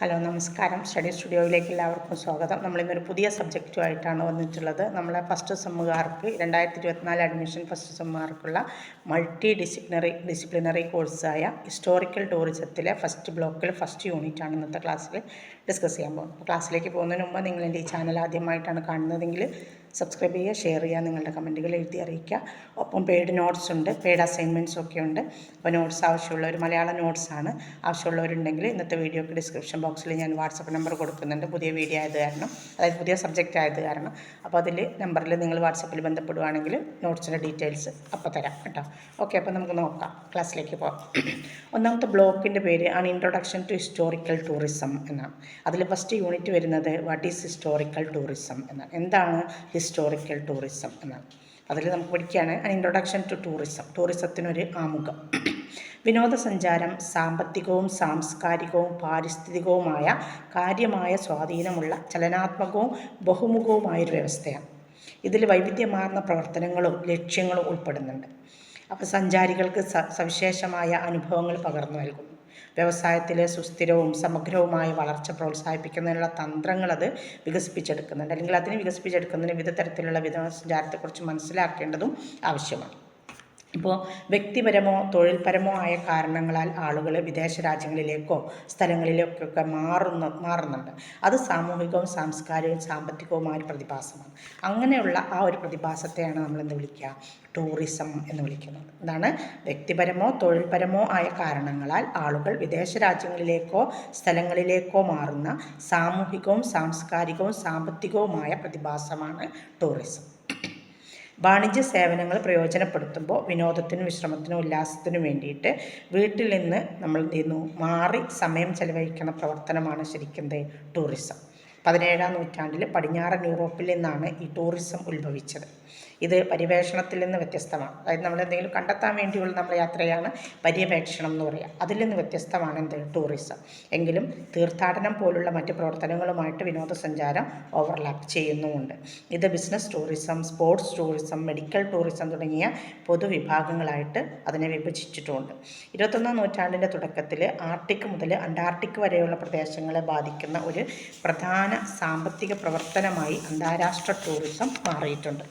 Hello, നമസ്കാരം. Study സ്റ്റുഡിയോയിലേക്ക് എല്ലാവർക്കും സ്വാഗതം. നമ്മളിന്നൊരു പുതിയ സബ്ജക്റ്റുമായിട്ടാണ് വന്നിട്ടുള്ളത്. നമ്മളെ ഫസ്റ്റ് സെമ്മുകാർക്ക് 2024 അഡ്മിഷൻ ഫസ്റ്റ് സെമ്മുകാർക്കുള്ള മൾട്ടി ഡിസിപ്ലിനറി കോഴ്സായ ഹിസ്റ്റോറിക്കൽ ടൂറിസത്തിലെ ഫസ്റ്റ് ബ്ലോക്കിൽ ഫസ്റ്റ് യൂണിറ്റാണ് ഇന്നത്തെ ക്ലാസ്സിൽ ഡിസ്കസ് ചെയ്യാൻ പോകുന്നത്. ക്ലാസ്സിലേക്ക് പോകുന്നതിന് മുമ്പ് നിങ്ങൾ എൻ്റെ ഈ ചാനൽ ആദ്യമായിട്ടാണ് കാണുന്നതെങ്കിൽ സബ്സ്ക്രൈബ് ചെയ്യുക, ഷെയർ ചെയ്യുക, നിങ്ങളുടെ കമൻറ്റുകൾ എഴുതി അറിയിക്കുക. ഒപ്പം പെയ്ഡ് നോട്ട്സ് ഉണ്ട്, പെയ്ഡ് അസൈൻമെൻറ്റ്സ് ഒക്കെ ഉണ്ട്. അപ്പോൾ നോട്ട്സ് ആവശ്യമുള്ളവർ, മലയാള നോട്ട്സാണ് ആവശ്യമുള്ളവരുണ്ടെങ്കിൽ ഇന്നത്തെ വീഡിയോക്ക് ഡിസ്ക്രിപ്ഷൻ ബോക്സിൽ ഞാൻ വാട്സപ്പ് നമ്പർ കൊടുക്കുന്നുണ്ട്. പുതിയ വീഡിയോ ആയത് കാരണം, അതായത് പുതിയ സബ്ജക്റ്റ് ആയത് കാരണം. അപ്പോൾ അതിൽ നമ്പറിൽ നിങ്ങൾ വാട്സപ്പിൽ ബന്ധപ്പെടുകയാണെങ്കിൽ നോട്ട്സിൻ്റെ ഡീറ്റെയിൽസ് അപ്പോൾ തരാം കേട്ടോ. ഓക്കെ, അപ്പോൾ നമുക്ക് നോക്കാം, ക്ലാസ്സിലേക്ക് പോകാം. ഒന്നാമത്തെ ബ്ലോക്കിൻ്റെ പേര് ആണ് ഇൻട്രൊഡക്ഷൻ ടു ഹിസ്റ്റോറിക്കൽ ടൂറിസം എന്നാണ്. അതിൽ ഫസ്റ്റ് യൂണിറ്റ് വരുന്നത് വാട്ട് ഈസ് ഹിസ്റ്റോറിക്കൽ ടൂറിസം എന്നാണ്. എന്താണ് ഹിസ്റ്റോറിക്കൽ ടൂറിസം എന്നാണ്. അതിൽ നമുക്ക് പഠിക്കുകയാണ് ഇൻട്രൊഡക്ഷൻ ടു ടൂറിസത്തിനൊരു ആമുഖം. വിനോദസഞ്ചാരം സാമ്പത്തികവും സാംസ്കാരികവും പാരിസ്ഥിതികവുമായ കാര്യമായ സ്വാധീനമുള്ള ചലനാത്മകവും ബഹുമുഖവുമായൊരു വ്യവസ്ഥയാണ്. ഇതിൽ വൈവിധ്യമാർന്ന പ്രവർത്തനങ്ങളും ലക്ഷ്യങ്ങളും ഉൾപ്പെടുന്നുണ്ട്. അപ്പോൾ സഞ്ചാരികൾക്ക് സവിശേഷമായ അനുഭവങ്ങൾ പകർന്നു നൽകുന്നു. വ്യവസായത്തിലെ സുസ്ഥിരവും സമഗ്രവുമായ വളർച്ച പ്രോത്സാഹിപ്പിക്കുന്നതിനുള്ള തന്ത്രങ്ങൾ അത് വികസിപ്പിച്ചെടുക്കുന്നുണ്ട്. അല്ലെങ്കിൽ അതിനെ വികസിപ്പിച്ചെടുക്കുന്നതിന് വിവിധ തരത്തിലുള്ള വിനോദസഞ്ചാരത്തെക്കുറിച്ച് മനസ്സിലാക്കേണ്ടതും ആവശ്യമാണ്. ഇപ്പോൾ വ്യക്തിപരമോ തൊഴിൽപരമോ ആയ കാരണങ്ങളാൽ ആളുകൾ വിദേശ രാജ്യങ്ങളിലേക്കോ സ്ഥലങ്ങളിലേക്കൊക്കെ മാറുന്നുണ്ട്. അത് സാമൂഹികവും സാംസ്കാരികവും സാമ്പത്തികവുമായ ഒരു പ്രതിഭാസമാണ്. അങ്ങനെയുള്ള ആ ഒരു പ്രതിഭാസത്തെയാണ് നമ്മൾ എന്ത് വിളിക്കുക? ടൂറിസം എന്ന് വിളിക്കുന്നത്. എന്താണ്? വ്യക്തിപരമോ തൊഴിൽപരമോ ആയ കാരണങ്ങളാൽ ആളുകൾ വിദേശ രാജ്യങ്ങളിലേക്കോ സ്ഥലങ്ങളിലേക്കോ മാറുന്ന സാമൂഹികവും സാംസ്കാരികവും സാമ്പത്തികവുമായ പ്രതിഭാസമാണ് ടൂറിസം. വാണിജ്യ സേവനങ്ങൾ പ്രയോജനപ്പെടുത്തുമ്പോൾ വിനോദത്തിനും വിശ്രമത്തിനും ഉല്ലാസത്തിനും വേണ്ടിയിട്ട് വീട്ടിൽ നിന്ന് നമ്മൾ എന്ത് ചെയ്യുന്നു? മാറി സമയം ചെലവഴിക്കുന്ന പ്രവർത്തനമാണ് ശരിക്കും ടൂറിസം. 17-ാം നൂറ്റാണ്ടിൽ പടിഞ്ഞാറൻ യൂറോപ്പിൽ നിന്നാണ് ഈ ടൂറിസം ഉത്ഭവിച്ചത്. ഇത് പര്യവേഷണത്തിൽ നിന്ന് വ്യത്യസ്തമാണ്. അതായത് നമ്മൾ എന്തെങ്കിലും കണ്ടെത്താൻ വേണ്ടിയുള്ള നമ്മുടെ യാത്രയാണ് പര്യവേക്ഷണം എന്ന് പറയുക. അതിൽ നിന്ന് വ്യത്യസ്തമാണ് ടൂറിസം. എങ്കിലും തീർത്ഥാടനം പോലുള്ള മറ്റ് പ്രവർത്തനങ്ങളുമായിട്ട് വിനോദസഞ്ചാരം ഓവർലാപ്പ് ചെയ്യുന്നുമുണ്ട്. ഇത് business tourism, sports tourism, medical tourism തുടങ്ങിയ പൊതുവിഭാഗങ്ങളായിട്ട് അതിനെ വിഭജിച്ചിട്ടുമുണ്ട്. 21-ാം നൂറ്റാണ്ടിൻ്റെ തുടക്കത്തിൽ ആർട്ടിക് മുതൽ അന്റാർട്ടിക് വരെയുള്ള പ്രദേശങ്ങളെ ബാധിക്കുന്ന ഒരു പ്രധാന സാമ്പത്തിക പ്രവർത്തനമായി അന്താരാഷ്ട്ര ടൂറിസം മാറിയിട്ടുണ്ട്.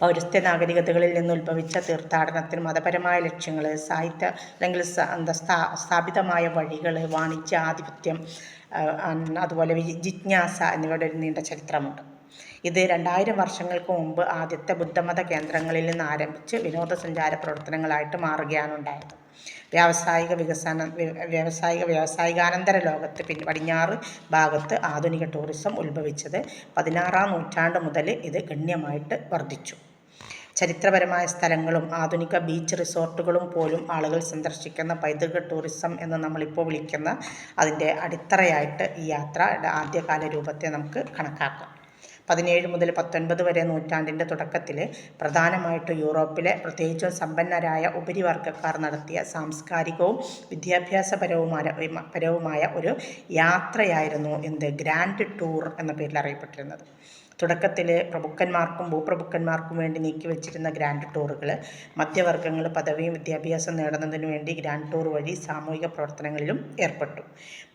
പൗരസ്ത്യ നാഗരികതകളിൽ നിന്ന് ഉത്ഭവിച്ച തീർത്ഥാടനത്തിന് മതപരമായ ലക്ഷ്യങ്ങൾ, സാഹിത്യ അല്ലെങ്കിൽ സ്ഥാപിതമായ വഴികൾ, വാണിജ്യ ആധിപത്യം, അതുപോലെ ജിജ്ഞാസ എന്നിവയുടെ ഒരു നീണ്ട ചരിത്രമുണ്ട്. ഇത് 2000 വർഷങ്ങൾക്ക് മുമ്പ് ആദ്യത്തെ ബുദ്ധമത കേന്ദ്രങ്ങളിൽ നിന്ന് ആരംഭിച്ച് വിനോദസഞ്ചാര പ്രവർത്തനങ്ങളായിട്ട് മാറുകയാണ് ഉണ്ടായത്. വ്യാവസായികാനന്തര ലോകത്ത് പടിഞ്ഞാറ് ഭാഗത്ത് ആധുനിക ടൂറിസം ഉത്ഭവിച്ചത് 16-ാം നൂറ്റാണ്ട് മുതൽ ഇത് ഗണ്യമായിട്ട് വർദ്ധിച്ചു. ചരിത്രപരമായ സ്ഥലങ്ങളും ആധുനിക ബീച്ച് റിസോർട്ടുകളും പോലും ആളുകൾ സന്ദർശിക്കുന്ന പൈതൃക ടൂറിസം എന്ന് നമ്മളിപ്പോൾ വിളിക്കുന്ന അതിൻ്റെ അടിത്തറയായിട്ട് ഈ യാത്രയുടെ ആദ്യകാല രൂപത്തെ നമുക്ക് കണക്കാക്കാം. 17 മുതൽ 19 വരെ നൂറ്റാണ്ടിൻ്റെ തുടക്കത്തിൽ പ്രധാനമായിട്ട് യൂറോപ്പിലെ പ്രത്യേകിച്ചും സമ്പന്നരായ ഉപരിവർഗക്കാർ നടത്തിയ സാംസ്കാരികവും വിദ്യാഭ്യാസപരവുമായ ഒരു യാത്രയായിരുന്നു ഗ്രാൻഡ് ടൂർ എന്ന പേരിൽ അറിയപ്പെട്ടിരുന്നത്. തുടക്കത്തിൽ പ്രഭുക്കന്മാർക്കും ഭൂപ്രഭുക്കന്മാർക്കും വേണ്ടി നീക്കിവെച്ചിരുന്ന ഗ്രാൻഡ് ടൂറുകൾ മധ്യവർഗങ്ങൾ പദവിയും വിദ്യാഭ്യാസം നേടുന്നതിനു വേണ്ടി ഗ്രാൻഡ് ടൂർ വഴി സാമൂഹിക പ്രവർത്തനങ്ങളിലും ഏർപ്പെട്ടു.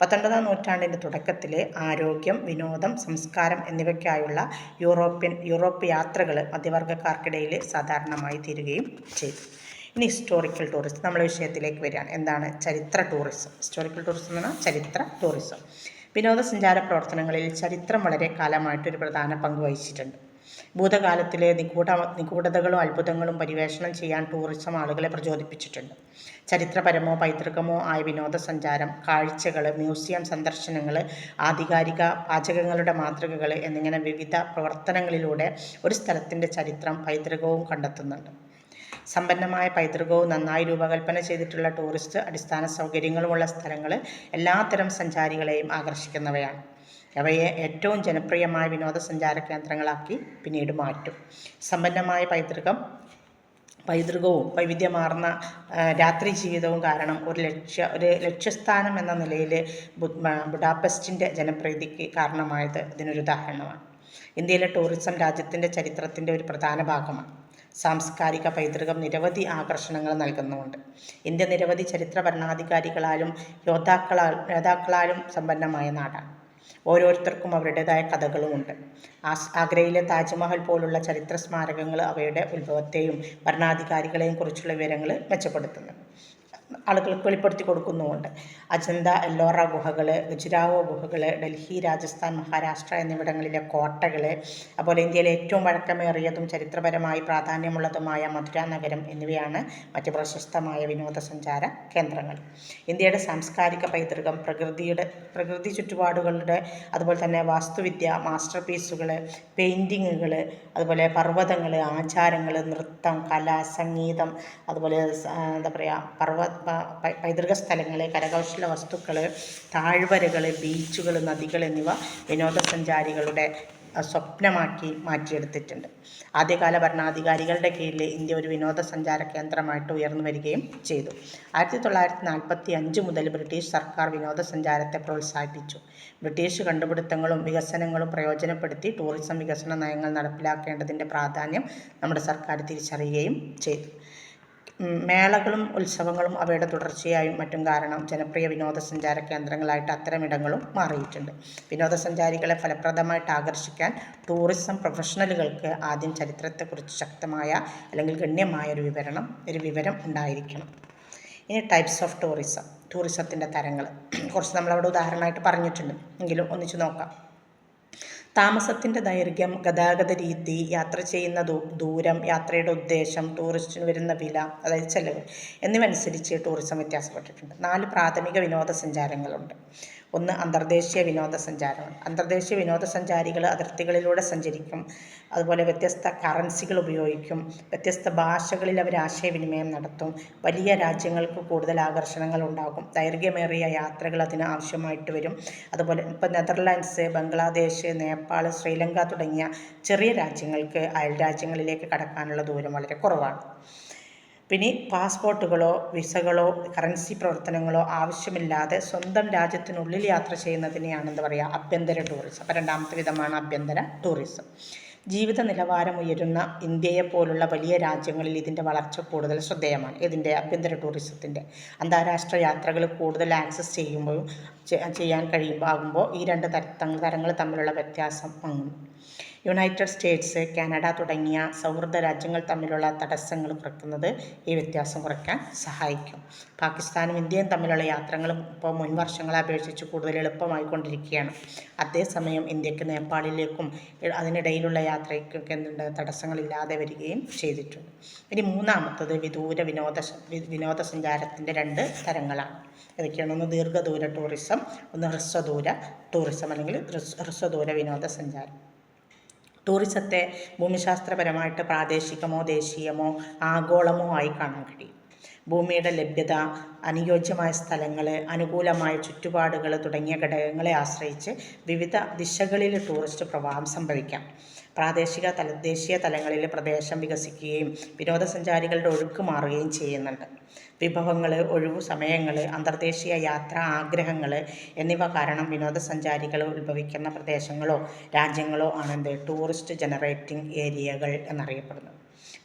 19-ാം നൂറ്റാണ്ടിൻ്റെ തുടക്കത്തിൽ ആരോഗ്യം, വിനോദം, സംസ്കാരം എന്നിവയ്ക്കായുള്ള യൂറോപ്പ് യാത്രകൾ മധ്യവർഗക്കാർക്കിടയിൽ സാധാരണമായി തീരുകയും ചെയ്തു. ഇനി ഹിസ്റ്റോറിക്കൽ ടൂറിസം, നമ്മുടെ വിഷയത്തിലേക്ക് വരികയാണ്. എന്താണ് ചരിത്ര ടൂറിസം? ഹിസ്റ്റോറിക്കൽ ടൂറിസം എന്ന് പറഞ്ഞാൽ ചരിത്ര ടൂറിസം. വിനോദസഞ്ചാര പ്രവർത്തനങ്ങളിൽ ചരിത്രം വളരെ കാലമായിട്ടൊരു പ്രധാന പങ്ക് വഹിച്ചിട്ടുണ്ട്. ഭൂതകാലത്തിലെ നിഗൂഢതകളും അത്ഭുതങ്ങളും പര്യവേഷണം ചെയ്യാൻ ടൂറിസം ആളുകളെ പ്രചോദിപ്പിച്ചിട്ടുണ്ട്. ചരിത്രപരമോ പൈതൃകമോ ആയ വിനോദസഞ്ചാരം, കാഴ്ചകൾ, മ്യൂസിയം സന്ദർശനങ്ങൾ, ആധികാരിക പാചകങ്ങളുടെ മാതൃകകൾ എന്നിങ്ങനെ വിവിധ പ്രവർത്തനങ്ങളിലൂടെ ഒരു സ്ഥലത്തിൻ്റെ ചരിത്രം പൈതൃകവും കണ്ടെത്തുന്നുണ്ട്. സമ്പന്നമായ പൈതൃകവും നന്നായി രൂപകൽപ്പന ചെയ്തിട്ടുള്ള ടൂറിസ്റ്റ് അടിസ്ഥാന സൗകര്യങ്ങളുമുള്ള സ്ഥലങ്ങൾ എല്ലാത്തരം സഞ്ചാരികളെയും ആകർഷിക്കുന്നവയാണ്. അവയെ ഏറ്റവും ജനപ്രിയമായ വിനോദസഞ്ചാര കേന്ദ്രങ്ങളാക്കി പിന്നീട് മാറ്റും. സമ്പന്നമായ പൈതൃകവും വൈവിധ്യമാർന്ന രാത്രി ജീവിതവും കാരണം ഒരു ലക്ഷ്യസ്ഥാനം എന്ന നിലയിൽ ബുഡാപെസ്റ്റിൻ്റെ ജനപ്രീതിക്ക് കാരണമായത് ഇതിനൊരു ഉദാഹരണമാണ്. ഇന്ത്യയിലെ ടൂറിസം രാജ്യത്തിൻ്റെ ചരിത്രത്തിൻ്റെ ഒരു പ്രധാന ഭാഗമാണ്. സാംസ്കാരിക പൈതൃകം നിരവധി ആകർഷണങ്ങൾ നൽകുന്നുമുണ്ട്. ഇന്ത്യ നിരവധി ചരിത്ര ഭരണാധികാരികളാലും യോദ്ധാക്കളാലും സമ്പന്നമായ നാടാണ്. ഓരോരുത്തർക്കും അവരുടേതായ കഥകളുമുണ്ട്. ആഗ്രയിലെ താജ്മഹൽ പോലുള്ള ചരിത്ര സ്മാരകങ്ങൾ അവയുടെ ഉത്ഭവത്തെയും ഭരണാധികാരികളെയും കുറിച്ചുള്ള വിവരങ്ങൾ മെച്ചപ്പെടുത്തുന്നു, ആളുകൾക്ക് വെളിപ്പെടുത്തി കൊടുക്കുന്നുമുണ്ട്. അജന്ത, എല്ലോറ ഗുഹകൾ, ഖജുരാഹോ ഗുഹകൾ, ഡൽഹി, രാജസ്ഥാൻ, മഹാരാഷ്ട്ര എന്നിവിടങ്ങളിലെ കോട്ടകൾ, അതുപോലെ ഇന്ത്യയിലെ ഏറ്റവും പഴക്കമേറിയതും ചരിത്രപരമായി പ്രാധാന്യമുള്ളതുമായ മധുര നഗരം എന്നിവയാണ് മറ്റ് പ്രശസ്തമായ വിനോദസഞ്ചാര കേന്ദ്രങ്ങൾ. ഇന്ത്യയുടെ സാംസ്കാരിക പൈതൃകം പ്രകൃതി ചുറ്റുപാടുകളുടെ, അതുപോലെ തന്നെ വാസ്തുവിദ്യ, മാസ്റ്റർ പീസുകൾ, പെയിൻറ്റിങ്ങുകൾ, അതുപോലെ പർവ്വതങ്ങൾ, ആചാരങ്ങൾ, നൃത്തം, കല, സംഗീതം, അതുപോലെ എന്താ പറയുക പൈതൃക സ്ഥലങ്ങൾ, കരകൗശല വസ്തുക്കൾ, താഴ്വരകൾ, ബീച്ചുകൾ, നദികൾ എന്നിവ വിനോദസഞ്ചാരികളുടെ സ്വപ്നമാക്കി മാറ്റിയെടുത്തിട്ടുണ്ട്. ആദ്യകാല ഭരണാധികാരികളുടെ കീഴിൽ ഇന്ത്യ ഒരു വിനോദസഞ്ചാര കേന്ദ്രമായിട്ട് ഉയർന്നു വരികയും ചെയ്തു. 1945 മുതൽ ബ്രിട്ടീഷ് സർക്കാർ വിനോദസഞ്ചാരത്തെ പ്രോത്സാഹിപ്പിച്ചു. ബ്രിട്ടീഷ് കണ്ടുപിടുത്തങ്ങളും വികസനങ്ങളും പ്രയോജനപ്പെടുത്തി ടൂറിസം വികസന നയങ്ങൾ നടപ്പിലാക്കേണ്ടതിൻ്റെ പ്രാധാന്യം നമ്മുടെ സർക്കാർ തിരിച്ചറിയുകയും ചെയ്തു. മേളകളും ഉത്സവങ്ങളും അവയുടെ തുടർച്ചയായും മറ്റും കാരണം ജനപ്രിയ വിനോദസഞ്ചാര കേന്ദ്രങ്ങളായിട്ട് അത്തരമിടങ്ങളും മാറിയിട്ടുണ്ട്. വിനോദസഞ്ചാരികളെ ഫലപ്രദമായിട്ട് ആകർഷിക്കാൻ ടൂറിസം പ്രൊഫഷണലുകൾക്ക് ആദ്യം ചരിത്രത്തെക്കുറിച്ച് ശക്തമായ അല്ലെങ്കിൽ ഗണ്യമായ ഒരു വിവരം ഉണ്ടായിരിക്കണം. ഇനി ടൈപ്സ് ഓഫ് ടൂറിസത്തിൻ്റെ തരങ്ങൾ കുറച്ച് നമ്മളവിടെ ഉദാഹരണമായിട്ട് പറഞ്ഞിട്ടുണ്ട്, എങ്കിലും ഒന്നിച്ച് നോക്കാം. താമസത്തിൻ്റെ ദൈർഘ്യം, ഗതാഗത രീതി, യാത്ര ചെയ്യുന്ന ദൂരം, യാത്രയുടെ ഉദ്ദേശം, ടൂറിസ്റ്റിന് വരുന്ന വില, അതായത് ചെലവ് എന്നിവ അനുസരിച്ച് ടൂറിസം വ്യത്യാസപ്പെട്ടിട്ടുണ്ട്. 4 പ്രാഥമിക വിനോദസഞ്ചാരങ്ങളുണ്ട്. ഒന്ന് അന്തർദേശീയ വിനോദസഞ്ചാരമാണ്. അന്തർദേശീയ വിനോദസഞ്ചാരികൾ അതിർത്തികളിലൂടെ സഞ്ചരിക്കും, അതുപോലെ വ്യത്യസ്ത കറൻസികൾ ഉപയോഗിക്കും, വ്യത്യസ്ത ഭാഷകളിൽ അവർ ആശയവിനിമയം നടത്തും, വലിയ രാജ്യങ്ങൾക്ക് കൂടുതൽ ആകർഷണങ്ങൾ ഉണ്ടാകും, ദൈർഘ്യമേറിയ യാത്രകൾ അതിന് ആവശ്യമായിട്ട് വരും. അതുപോലെ ഇപ്പോൾ നെതർലാൻഡ്സ്, ബംഗ്ലാദേശ്, നേപ്പാൾ, ശ്രീലങ്ക തുടങ്ങിയ ചെറിയ രാജ്യങ്ങൾക്ക് അയൽ രാജ്യങ്ങളിലേക്ക് കടക്കാനുള്ള ദൂരം വളരെ കുറവാണ്. പിന്നെ പാസ്പോർട്ടുകളോ വിസകളോ കറൻസി പ്രവർത്തനങ്ങളോ ആവശ്യമില്ലാതെ സ്വന്തം രാജ്യത്തിനുള്ളിൽ യാത്ര ചെയ്യുന്നതിനെയാണ് എന്താ പറയുക, ആഭ്യന്തര ടൂറിസം. അപ്പോൾ രണ്ടാമത്തെ വിധമാണ് ആഭ്യന്തര ടൂറിസം. ജീവിത നിലവാരം ഉയരുന്ന ഇന്ത്യയെപ്പോലുള്ള വലിയ രാജ്യങ്ങളിൽ ഇതിൻ്റെ വളർച്ച കൂടുതൽ ശ്രദ്ധേയമാണ്. ഇതിൻ്റെ ആഭ്യന്തര ടൂറിസത്തിൻ്റെ അന്താരാഷ്ട്ര യാത്രകൾ കൂടുതൽ ആക്സസ് ചെയ്യാൻ ആകുമ്പോൾ ഈ രണ്ട് തരങ്ങൾ തമ്മിലുള്ള വ്യത്യാസം വാങ്ങുന്നു. യുണൈറ്റഡ് സ്റ്റേറ്റ്സ്, കാനഡ തുടങ്ങിയ സൗഹൃദ രാജ്യങ്ങൾ തമ്മിലുള്ള തടസ്സങ്ങൾ കുറയ്ക്കുന്നത് ഈ വ്യത്യാസം കുറയ്ക്കാൻ സഹായിക്കും. പാകിസ്ഥാനും ഇന്ത്യയും തമ്മിലുള്ള യാത്രകളും ഇപ്പോൾ മുൻ വർഷങ്ങളെ അപേക്ഷിച്ച് കൂടുതൽ എളുപ്പമായിക്കൊണ്ടിരിക്കുകയാണ്. അതേസമയം ഇന്ത്യക്ക് നേപ്പാളിലേക്കും അതിനിടയിലുള്ള യാത്രയ്ക്കൊക്കെ തടസ്സങ്ങളില്ലാതെ വരികയും ചെയ്തിട്ടുണ്ട്. ഇനി മൂന്നാമത്തത് വിനോദസഞ്ചാരത്തിൻ്റെ 2 തരങ്ങളാണ്. ഏതൊക്കെയാണ്? ഒന്ന് ദീർഘദൂര ടൂറിസം, ഒന്ന് ഹ്രസ്വദൂര ടൂറിസം അല്ലെങ്കിൽ ഹ്രസ്വദൂര വിനോദസഞ്ചാരം. ടൂറിസത്തെ ഭൂമിശാസ്ത്രപരമായിട്ട് പ്രാദേശികമോ ദേശീയമോ ആഗോളമോ ആയി കാണാൻ കഴിയും. ഭൂമിയുടെ ലഭ്യത, അനുയോജ്യമായ സ്ഥലങ്ങൾ, അനുകൂലമായ ചുറ്റുപാടുകൾ തുടങ്ങിയ ഘടകങ്ങളെ ആശ്രയിച്ച് വിവിധ ദിശകളിൽ ടൂറിസ്റ്റ് പ്രവാഹം സംഭവിക്കാം. ദേശീയ തലങ്ങളിൽ പ്രദേശം വികസിക്കുകയും വിനോദസഞ്ചാരികളുടെ ഒഴുക്ക് മാറുകയും ചെയ്യുന്നുണ്ട്. വിഭവങ്ങൾ, ഒഴിവു സമയങ്ങൾ, അന്തർദേശീയ യാത്രാ ആഗ്രഹങ്ങൾ എന്നിവ കാരണം വിനോദസഞ്ചാരികൾ ഉത്ഭവിക്കുന്ന പ്രദേശങ്ങളോ രാജ്യങ്ങളോ ആണ് ടൂറിസ്റ്റ് ജനറേറ്റിംഗ് ഏരിയകൾ എന്നറിയപ്പെടുന്നത്.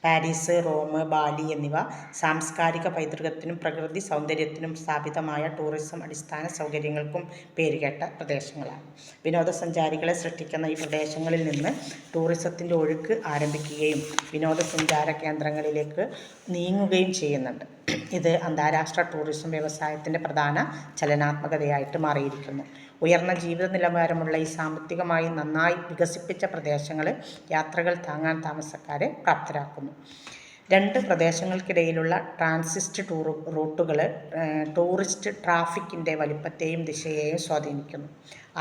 പാരീസ്, റോം, ബാലി എന്നിവ സാംസ്കാരിക പൈതൃകത്തിനും പ്രകൃതി സൗന്ദര്യത്തിനും സ്ഥാപിതമായ ടൂറിസം അടിസ്ഥാന സൗകര്യങ്ങൾക്കും പേരുകേട്ട പ്രദേശങ്ങളാണ്. വിനോദസഞ്ചാരികളെ സൃഷ്ടിക്കുന്ന ഈ പ്രദേശങ്ങളിൽ നിന്ന് ടൂറിസത്തിൻ്റെ ഒഴുക്ക് ആരംഭിക്കുകയും വിനോദസഞ്ചാര കേന്ദ്രങ്ങളിലേക്ക് നീങ്ങുകയും ചെയ്യുന്നുണ്ട്. ഇത് അന്താരാഷ്ട്ര ടൂറിസം വ്യവസായത്തിൻ്റെ പ്രധാന ചലനാത്മകതയായിട്ട് മാറിയിരിക്കുന്നു. ഉയർന്ന ജീവിത നിലവാരമുള്ള ഈ സാമ്പത്തികമായി നന്നായി വികസിപ്പിച്ച പ്രദേശങ്ങൾ യാത്രകൾ താങ്ങാൻ താമസക്കാരെ പ്രാപ്തരാക്കുന്നു. 2 പ്രദേശങ്ങൾക്കിടയിലുള്ള ട്രാൻസിറ്റ് റൂട്ടുകൾ ടൂറിസ്റ്റ് ട്രാഫിക്കിൻ്റെ വലിപ്പത്തെയും ദിശയെയും സ്വാധീനിക്കുന്നു.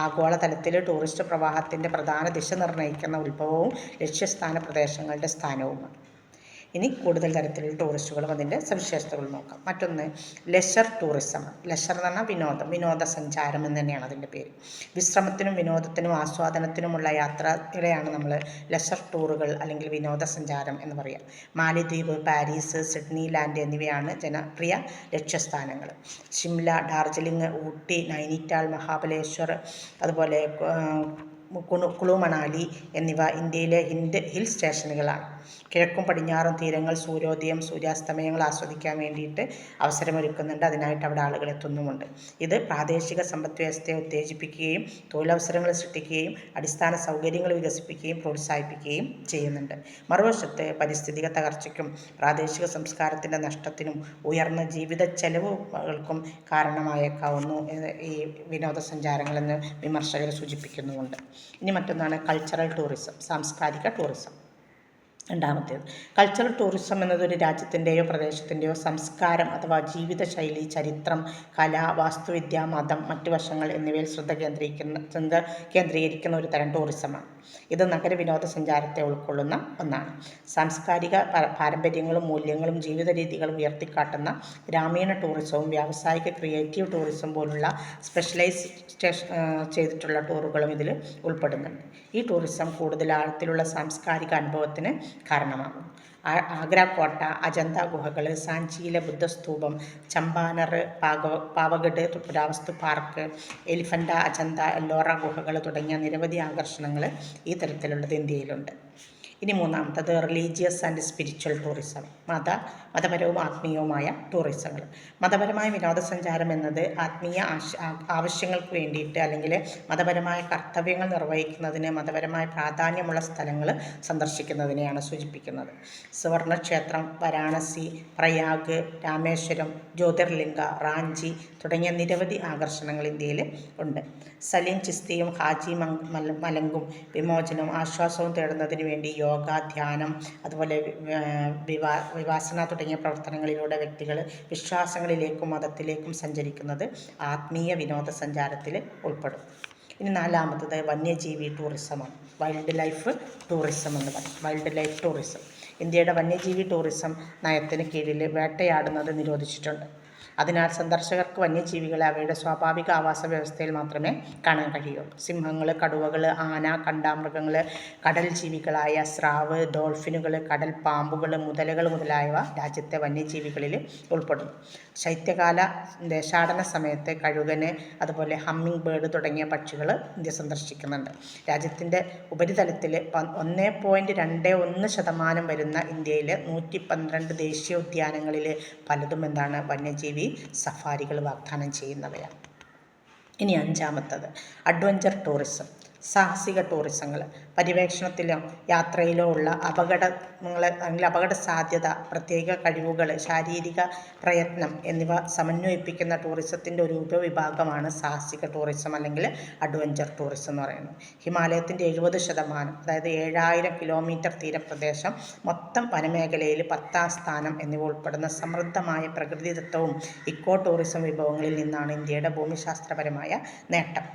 ആഗോളതലത്തിൽ ടൂറിസ്റ്റ് പ്രവാഹത്തിൻ്റെ പ്രധാന ദിശ നിർണ്ണയിക്കുന്ന ഉത്ഭവവും ലക്ഷ്യസ്ഥാന പ്രദേശങ്ങളുടെ സ്ഥാനവുമാണ്. ഇനി കൂടുതൽ തരത്തിലുള്ള ടൂറിസ്റ്റുകളും അതിൻ്റെ സവിശേഷതകൾ നോക്കാം. മറ്റൊന്ന് ലെഷർ ടൂറിസം. ലെഷർ എന്ന് പറഞ്ഞാൽ വിനോദസഞ്ചാരം എന്ന് തന്നെയാണ് അതിൻ്റെ പേര്. വിശ്രമത്തിനും വിനോദത്തിനും ആസ്വാദനത്തിനുമുള്ള യാത്രകളെയാണ് നമ്മൾ ലെഷർ ടൂറുകൾ അല്ലെങ്കിൽ വിനോദസഞ്ചാരം എന്ന് പറയുക. മാലിദ്വീപ്, പാരീസ്, സിഡ്നി ലാൻഡ് എന്നിവയാണ് ജനപ്രിയ ലക്ഷ്യസ്ഥാനങ്ങൾ. ഷിംല, ഡാർജിലിംഗ്, ഊട്ടി, നൈനിറ്റാൾ, മഹാബലേശ്വർ, അതുപോലെ കുളു മണാലി എന്നിവ ഇന്ത്യയിലെ ഹിൽ സ്റ്റേഷനുകളാണ്. കിഴക്കും പടിഞ്ഞാറും തീരങ്ങൾ സൂര്യോദയം സൂര്യാസ്തമയങ്ങൾ ആസ്വദിക്കാൻ വേണ്ടിയിട്ട് അവസരമൊരുക്കുന്നുണ്ട്. അതിനായിട്ട് അവിടെ ആളുകൾ എത്തുന്നുമുണ്ട്. ഇത് പ്രാദേശിക സമ്പദ് വ്യവസ്ഥയെ ഉത്തേജിപ്പിക്കുകയും തൊഴിലവസരങ്ങൾ സൃഷ്ടിക്കുകയും അടിസ്ഥാന സൗകര്യങ്ങൾ വികസിപ്പിക്കുകയും പ്രോത്സാഹിപ്പിക്കുകയും ചെയ്യുന്നുണ്ട്. മറുവശത്ത് പാരിസ്ഥിതിക തകർച്ചയ്ക്കും പ്രാദേശിക സംസ്കാരത്തിൻ്റെ നഷ്ടത്തിനും ഉയർന്ന ജീവിത ചെലവുകൾക്കും കാരണമായേക്കാവുന്നു ഈ വിനോദസഞ്ചാരങ്ങളെന്ന് വിമർശകർ സൂചിപ്പിക്കുന്നുമുണ്ട്. ഇനി മറ്റൊന്നാണ് കൾച്ചറൽ ടൂറിസം, സാംസ്കാരിക ടൂറിസം. രണ്ടാമത്തേത് കൾച്ചറൽ ടൂറിസം എന്നത് ഒരു രാജ്യത്തിൻ്റെയോ പ്രദേശത്തിൻ്റെയോ സംസ്കാരം അഥവാ ജീവിതശൈലി, ചരിത്രം, കല, വാസ്തുവിദ്യ, മതം, മറ്റു വശങ്ങൾ എന്നിവയിൽ ശ്രദ്ധ കേന്ദ്രീകരിക്കുന്ന ഒരു തരം ടൂറിസമാണ്. ഇത് നഗര വിനോദസഞ്ചാരത്തെ ഉൾക്കൊള്ളുന്ന ഒന്നാണ്. സാംസ്കാരിക പാരമ്പര്യങ്ങളും മൂല്യങ്ങളും ജീവിത രീതികളും ഉയർത്തിക്കാട്ടുന്ന ഗ്രാമീണ ടൂറിസവും വ്യാവസായിക ക്രിയേറ്റീവ് ടൂറിസം പോലുള്ള സ്പെഷ്യലൈസ് ചെയ്തിട്ടുള്ള ടൂറുകളും ഇതിൽ ഉൾപ്പെടുന്നുണ്ട്. ഈ ടൂറിസം കൂടുതൽ ആഴത്തിലുള്ള സാംസ്കാരിക അനുഭവത്തിന് കാരണമാകുന്നു. ആഗ്ര കോട്ട, അജന്ത ഗുഹകൾ, സാഞ്ചിയിലെ ബുദ്ധസ്തൂപം, ചമ്പാനർ, പാവഗഡ് പുരാവസ്തു പാർക്ക്, എലിഫൻ്റ, അജന്ത, എല്ലോറ ഗുഹകൾ തുടങ്ങിയ നിരവധി ആകർഷണങ്ങൾ ഈ തരത്തിലുള്ളത് ഇന്ത്യയിലുണ്ട്. ഇനി മൂന്നാമത്തത് റിലീജിയസ് ആൻഡ് സ്പിരിച്വൽ ടൂറിസം, മതപരവും ആത്മീയവുമായ ടൂറിസങ്ങൾ. മതപരമായ വിനോദസഞ്ചാരം എന്നത് ആത്മീയ ആവശ്യങ്ങൾക്ക് വേണ്ടിയിട്ട് അല്ലെങ്കിൽ മതപരമായ കർത്തവ്യങ്ങൾ നിർവഹിക്കുന്നതിന് മതപരമായ പ്രാധാന്യമുള്ള സ്ഥലങ്ങൾ സന്ദർശിക്കുന്നതിനെയാണ് സൂചിപ്പിക്കുന്നത്. സുവർണക്ഷേത്രം, വാരാണസി, പ്രയാഗ്, രാമേശ്വരം, ജ്യോതിർലിംഗ, റാഞ്ചി തുടങ്ങിയ നിരവധി ആകർഷണങ്ങൾ ഇന്ത്യയിൽ ഉണ്ട്. സലീം ചിസ്തിയും ഹാജി മലങ്കും വിമോചനവും ആശ്വാസവും തേടുന്നതിന് വേണ്ടി യോഗ, ധ്യാനം, അതുപോലെ വിപാസന തുടങ്ങിയ പ്രവർത്തനങ്ങളിലൂടെ വ്യക്തികൾ വിശ്വാസങ്ങളിലേക്കും മതത്തിലേക്കും സഞ്ചരിക്കുന്നത് ആത്മീയ വിനോദസഞ്ചാരത്തിൽ ഉൾപ്പെടും. ഇനി നാലാമത്തത് വന്യജീവി ടൂറിസമാണ്, വൈൽഡ് ലൈഫ് ടൂറിസം എന്ന് പറയും. വൈൽഡ് ലൈഫ് ടൂറിസം ഇന്ത്യയുടെ വന്യജീവി ടൂറിസം നയത്തിന് കീഴിൽ വേട്ടയാടുന്നത് നിരോധിച്ചിട്ടുണ്ട്. അതിനാൽ സന്ദർശകർക്ക് വന്യജീവികളെ അവയുടെ സ്വാഭാവിക ആവാസ വ്യവസ്ഥയിൽ മാത്രമേ കാണാൻ കഴിയുള്ളൂ. സിംഹങ്ങൾ, കടുവകൾ, ആന, കണ്ടാമൃഗങ്ങൾ, കടൽ ജീവികളായ സ്രാവ്, ഡോൾഫിനുകൾ, കടൽ പാമ്പുകൾ, മുതലകൾ മുതലായവ രാജ്യത്തെ വന്യജീവികളിൽ ഉൾപ്പെടുന്നു. ശൈത്യകാല ദേശാടന സമയത്ത് കഴുകന്, അതുപോലെ ഹമ്മിങ് ബേർഡ് തുടങ്ങിയ പക്ഷികൾ ഇന്ത്യ സന്ദർശിക്കുന്നുണ്ട്. രാജ്യത്തിൻ്റെ ഉപരിതലത്തിൽ 1.21% വരുന്ന ഇന്ത്യയിലെ 112 ദേശീയോദ്യാനങ്ങളിൽ പലതും എന്താണ് വന്യജീവി സഫാരികൾ വാഗ്ദാനം ചെയ്യുന്നവയാണ്. ഇനി അഞ്ചാമത്തത് അഡ്വഞ്ചർ ടൂറിസം, സാഹസിക ടൂറിസങ്ങൾ. പര്യവേക്ഷണത്തിലോ യാത്രയിലോ ഉള്ള അപകടങ്ങൾ അല്ലെങ്കിൽ അപകട സാധ്യത, പ്രത്യേക കഴിവുകൾ, ശാരീരിക പ്രയത്നം എന്നിവ സമന്വയിപ്പിക്കുന്ന ടൂറിസത്തിൻ്റെ ഒരു ഉപവിഭാഗമാണ് സാഹസിക ടൂറിസം അല്ലെങ്കിൽ അഡ്വഞ്ചർ ടൂറിസം എന്ന് പറയുന്നത്. ഹിമാലയത്തിൻ്റെ 70%, അതായത് 7000 കിലോമീറ്റർ തീരപ്രദേശം, മൊത്തം വനമേഖലയിൽ 10ാം സ്ഥാനം എന്നിവ ഉൾപ്പെടുന്ന സമൃദ്ധമായ പ്രകൃതിദത്തവും ഇക്കോ ടൂറിസം വിഭവങ്ങളിൽ നിന്നാണ് ഇന്ത്യയുടെ ഭൂമിശാസ്ത്രപരമായ നേട്ടം.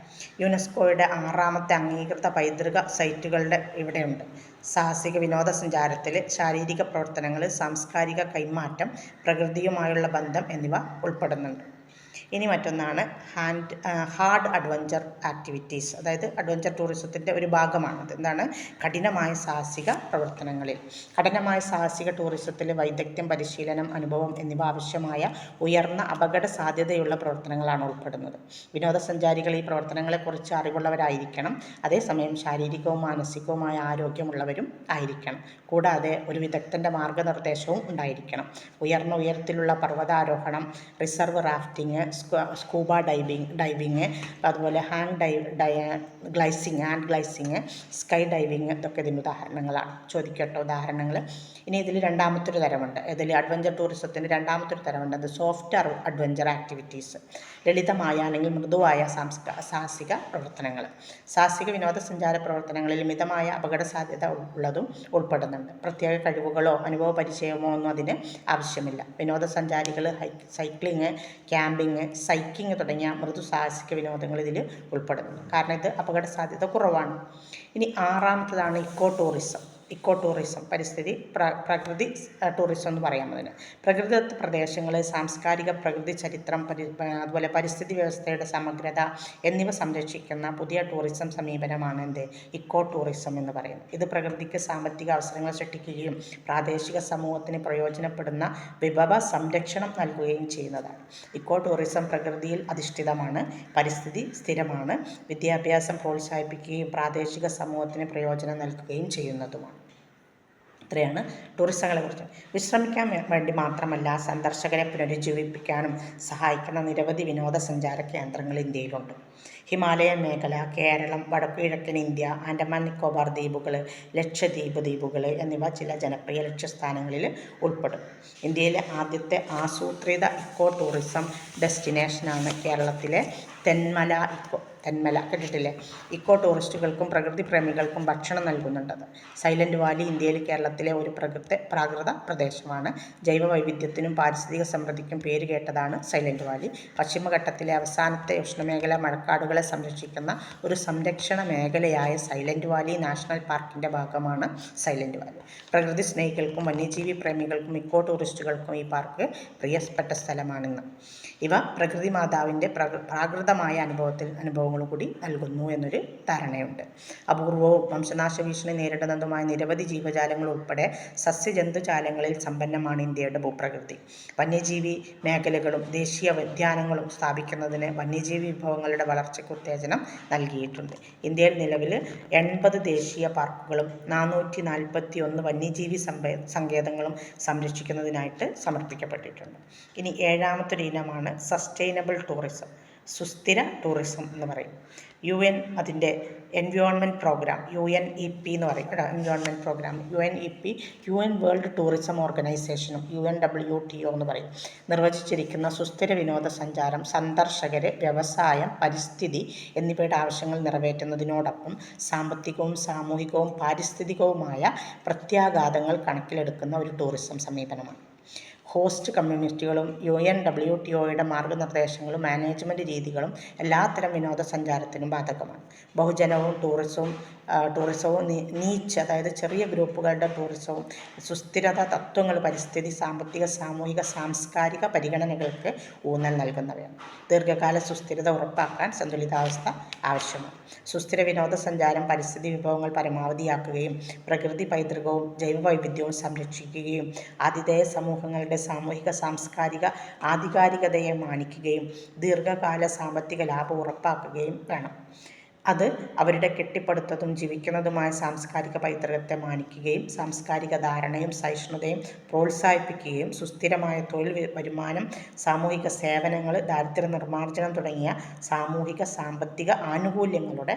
യുനെസ്കോയുടെ 6ാമത്തെ അംഗീകൃത പൈതൃക സൈറ്റുകളുടെ ഇവിടെയുണ്ട്. സാഹസിക വിനോദസഞ്ചാരത്തിൽ ശാരീരിക പ്രവർത്തനങ്ങൾ, സാംസ്കാരിക കൈമാറ്റം, പ്രകൃതിയുമായുള്ള ബന്ധം എന്നിവ ഉൾപ്പെടുന്നുണ്ട്. ഇനി മറ്റൊന്നാണ് ഹാർഡ് അഡ്വഞ്ചർ ആക്ടിവിറ്റീസ്, അതായത് അഡ്വഞ്ചർ ടൂറിസത്തിൻ്റെ ഒരു ഭാഗമാണത്. എന്താണ്? കഠിനമായ സാഹസിക പ്രവർത്തനങ്ങളിൽ. കഠിനമായ സാഹസിക ടൂറിസത്തിൽ വൈദഗ്ധ്യം, പരിശീലനം, അനുഭവം എന്നിവ ആവശ്യമായ ഉയർന്ന അപകട സാധ്യതയുള്ള പ്രവർത്തനങ്ങളാണ് ഉൾപ്പെടുന്നത്. വിനോദസഞ്ചാരികൾ ഈ പ്രവർത്തനങ്ങളെക്കുറിച്ച് അറിവുള്ളവരായിരിക്കണം. അതേസമയം ശാരീരികവും മാനസികവുമായ ആരോഗ്യമുള്ളവരും ആയിരിക്കണം. കൂടാതെ ഒരു വിദഗ്ധൻ്റെ മാർഗനിർദ്ദേശവും ഉണ്ടായിരിക്കണം. ഉയരത്തിലുള്ള പർവ്വതാരോഹണം, റിസർവ് റാഫ്റ്റിംഗ്, സ്കൂബ ഡൈവിങ്, അതുപോലെ ഹാൻഡ് ഗ്ലൈസിങ്, സ്കൈ ഡൈവിങ്, ഇതൊക്കെ ഇതിന് ഉദാഹരണങ്ങളാണ്. ചോദിക്കട്ടോ ഉദാഹരണങ്ങൾ. ഇനി ഇതിൽ രണ്ടാമത്തൊരു തരമുണ്ട്. ഇതിൽ അഡ്വഞ്ചർ ടൂറിസത്തിൻ്റെ രണ്ടാമത്തൊരു തരമുണ്ട്. അത് സോഫ്റ്റ് അഡ്വഞ്ചർ ആക്ടിവിറ്റീസ്, ലളിതമായ അല്ലെങ്കിൽ മൃദുവായ സാഹസിക പ്രവർത്തനങ്ങൾ. സാഹസിക വിനോദസഞ്ചാര പ്രവർത്തനങ്ങളിൽ മിതമായ അപകട സാധ്യത ഉള്ളതും ഉൾപ്പെടുന്നുണ്ട്. പ്രത്യേക കഴിവുകളോ അനുഭവ പരിചയമോ ഒന്നും അതിന് ആവശ്യമില്ല. വിനോദസഞ്ചാരികൾ സൈക്ലിങ്, ക്യാമ്പിങ്, സൈക്കിങ് തുടങ്ങിയ മൃദു സാഹസിക വിനോദങ്ങൾ ഇതിൽ ഉൾപ്പെടുന്നു. കാരണം ഇത് അപകട സാധ്യത കുറവാണ്. ഇനി ആറാമത്തതാണ് ഇക്കോ ടൂറിസം. ഇക്കോ ടൂറിസം, പരിസ്ഥിതി പ്രകൃതി ടൂറിസം എന്ന് പറയാം അതിന്. പ്രകൃതിദത്ത പ്രദേശങ്ങൾ, സാംസ്കാരിക പ്രകൃതി ചരിത്രം, അതുപോലെ പരിസ്ഥിതി വ്യവസ്ഥയുടെ സമഗ്രത എന്നിവ സംരക്ഷിക്കുന്ന പുതിയ ടൂറിസം സമീപനമാണ് ഇക്കോ ടൂറിസം എന്ന് പറയുന്നത്. ഇത് പ്രകൃതിക്ക് സാമ്പത്തിക അവസരങ്ങൾ സൃഷ്ടിക്കുകയും പ്രാദേശിക സമൂഹത്തിന് പ്രയോജനപ്പെടുന്ന വിഭവ സംരക്ഷണം നൽകുകയും ചെയ്യുന്നതാണ്. ഇക്കോ ടൂറിസം പ്രകൃതിയിൽ അധിഷ്ഠിതമാണ്, പരിസ്ഥിതി സ്ഥിരമാണ്, വിദ്യാഭ്യാസം പ്രോത്സാഹിപ്പിക്കുകയും പ്രാദേശിക സമൂഹത്തിന് പ്രയോജനം നൽകുകയും ചെയ്യുന്നതുമാണ്. ഇത്രയാണ് ടൂറിസങ്ങളെക്കുറിച്ച്. വിശ്രമിക്കാൻ വേണ്ടി മാത്രമല്ല, സന്ദർശകരെ പുനരുജ്ജീവിപ്പിക്കാനും സഹായിക്കുന്ന നിരവധി വിനോദസഞ്ചാര കേന്ദ്രങ്ങൾ ഇന്ത്യയിലുണ്ട്. ഹിമാലയൻ മേഖല, കേരളം, വടക്കുകിഴക്കൻ ഇന്ത്യ, ആൻഡമാൻ നിക്കോബാർ ദ്വീപുകൾ, ലക്ഷദ്വീപ് ദ്വീപുകൾ എന്നിവ ചില ജനപ്രിയ ലക്ഷ്യസ്ഥാനങ്ങളിൽ ഉൾപ്പെടും. ഇന്ത്യയിലെ ആദ്യത്തെ ആസൂത്രിത ഇക്കോ ടൂറിസം ഡെസ്റ്റിനേഷനാണ് കേരളത്തിലെ തെന്മല കേട്ടിട്ടില്ലേ? ഇക്കോ ടൂറിസ്റ്റുകൾക്കും പ്രകൃതി പ്രേമികൾക്കും ഭക്ഷണം നൽകുന്നുണ്ടത്. സൈലന്റ് വാലി ഇന്ത്യയിൽ കേരളത്തിലെ ഒരു പ്രാകൃത പ്രദേശമാണ്. ജൈവ വൈവിധ്യത്തിനും പാരിസ്ഥിതിക സമൃദ്ധിക്കും പേരുകേട്ടതാണ് സൈലന്റ് വാലി. പശ്ചിമഘട്ടത്തിലെ അവസാനത്തെ ഉഷ്ണമേഖല മഴക്കാടുകളെ സംരക്ഷിക്കുന്ന ഒരു സംരക്ഷണ മേഖലയായ സൈലന്റ് വാലി നാഷണൽ പാർക്കിൻ്റെ ഭാഗമാണ് സൈലന്റ് വാലി. പ്രകൃതി സ്നേഹികൾക്കും വന്യജീവി പ്രേമികൾക്കും ഇക്കോ ടൂറിസ്റ്റുകൾക്കും ഈ പാർക്ക് പ്രിയപ്പെട്ട സ്ഥലമാണിന്ന്. ഇവ പ്രകൃതി മാതാവിൻ്റെ പ്രാകൃതമായ അനുഭവങ്ങളും കൂടി നൽകുന്നു എന്നൊരു ധാരണയുണ്ട്. അപൂർവവും വംശനാശ ഭീഷണി നേരിടുന്നതുമായ നിരവധി ജീവജാലങ്ങൾ ഉൾപ്പെടെ സസ്യജന്തുജാലങ്ങളിൽ സമ്പന്നമാണ് ഇന്ത്യയുടെ ഭൂപ്രകൃതി. വന്യജീവി മേഖലകളും ദേശീയ ഉദ്യാനങ്ങളും സ്ഥാപിക്കുന്നതിന് വന്യജീവി വിഭവങ്ങളുടെ വളർച്ചയ്ക്ക് ഉത്തേജനം നൽകിയിട്ടുണ്ട്. ഇന്ത്യയിൽ നിലവിൽ 80 ദേശീയ പാർക്കുകളും 441 വന്യജീവി സങ്കേതങ്ങളും സംരക്ഷിക്കുന്നതിനായിട്ട് സമർപ്പിക്കപ്പെട്ടിട്ടുണ്ട്. ഇനി ഏഴാമത്തൊരു ഇനമാണ് സസ്റ്റൈനബിൾ ടൂറിസം, സുസ്ഥിര ടൂറിസം എന്ന് പറയും. UN അതിൻ്റെ എൻവയോൺമെൻറ്റ് പ്രോഗ്രാം UNEP എന്ന് പറയും കേട്ടോ. Environment programme UNEP, UN world tourism ഓർഗനൈസേഷനും UNWTO എന്ന് പറയും, നിർവചിച്ചിരിക്കുന്ന സുസ്ഥിര വിനോദസഞ്ചാരം സന്ദർശകരെ വ്യവസായം, പരിസ്ഥിതി എന്നിവയുടെ ആവശ്യങ്ങൾ നിറവേറ്റുന്നതിനോടൊപ്പം സാമ്പത്തികവും സാമൂഹികവും പാരിസ്ഥിതികവുമായ പ്രത്യാഘാതങ്ങൾ കണക്കിലെടുക്കുന്ന ഒരു ടൂറിസം സമീപനമാണ്. ഹോസ്റ്റ് കമ്മ്യൂണിറ്റികളും UNWTOയുടെ മാർഗനിർദ്ദേശങ്ങളും മാനേജ്മെൻറ്റ് രീതികളും എല്ലാത്തരം വിനോദസഞ്ചാരത്തിനും ബാധകമാണ്. ബഹുജനവും ടൂറിസവും നീച്ച്, അതായത് ചെറിയ ഗ്രൂപ്പുകളുടെ ടൂറിസവും സുസ്ഥിരത തത്വങ്ങൾ പരിസ്ഥിതി, സാമ്പത്തിക, സാമൂഹിക, സാംസ്കാരിക പരിഗണനകൾക്ക് ഊന്നൽ നൽകുന്നവയാണ്. ദീർഘകാല സുസ്ഥിരത ഉറപ്പാക്കാൻ സന്തുലിതാവസ്ഥ ആവശ്യമാണ്. സുസ്ഥിര വിനോദസഞ്ചാരം പരിസ്ഥിതി വിഭവങ്ങൾ പരമാവധിയാക്കുകയും പ്രകൃതി പൈതൃകവും ജൈവവൈവിധ്യവും സംരക്ഷിക്കുകയും ആതിഥേയ സമൂഹങ്ങളുടെ സാമൂഹിക സാംസ്കാരിക ആധികാരികതയെ മാനിക്കുകയും ദീർഘകാല സാമ്പത്തിക ലാഭം ഉറപ്പാക്കുകയും വേണം. അത് അവരുടെ കെട്ടിപ്പടുത്തതും ജീവിക്കുന്നതുമായ സാംസ്കാരിക പൈതൃകത്തെ മാനിക്കുകയും സാംസ്കാരിക ധാരണയും സഹിഷ്ണുതയും പ്രോത്സാഹിപ്പിക്കുകയും സുസ്ഥിരമായ തൊഴിൽ വരുമാനം, സാമൂഹിക സേവനങ്ങൾ, ദാരിദ്ര്യ നിർമ്മാർജ്ജനം തുടങ്ങിയ സാമൂഹിക സാമ്പത്തിക ആനുകൂല്യങ്ങളുടെ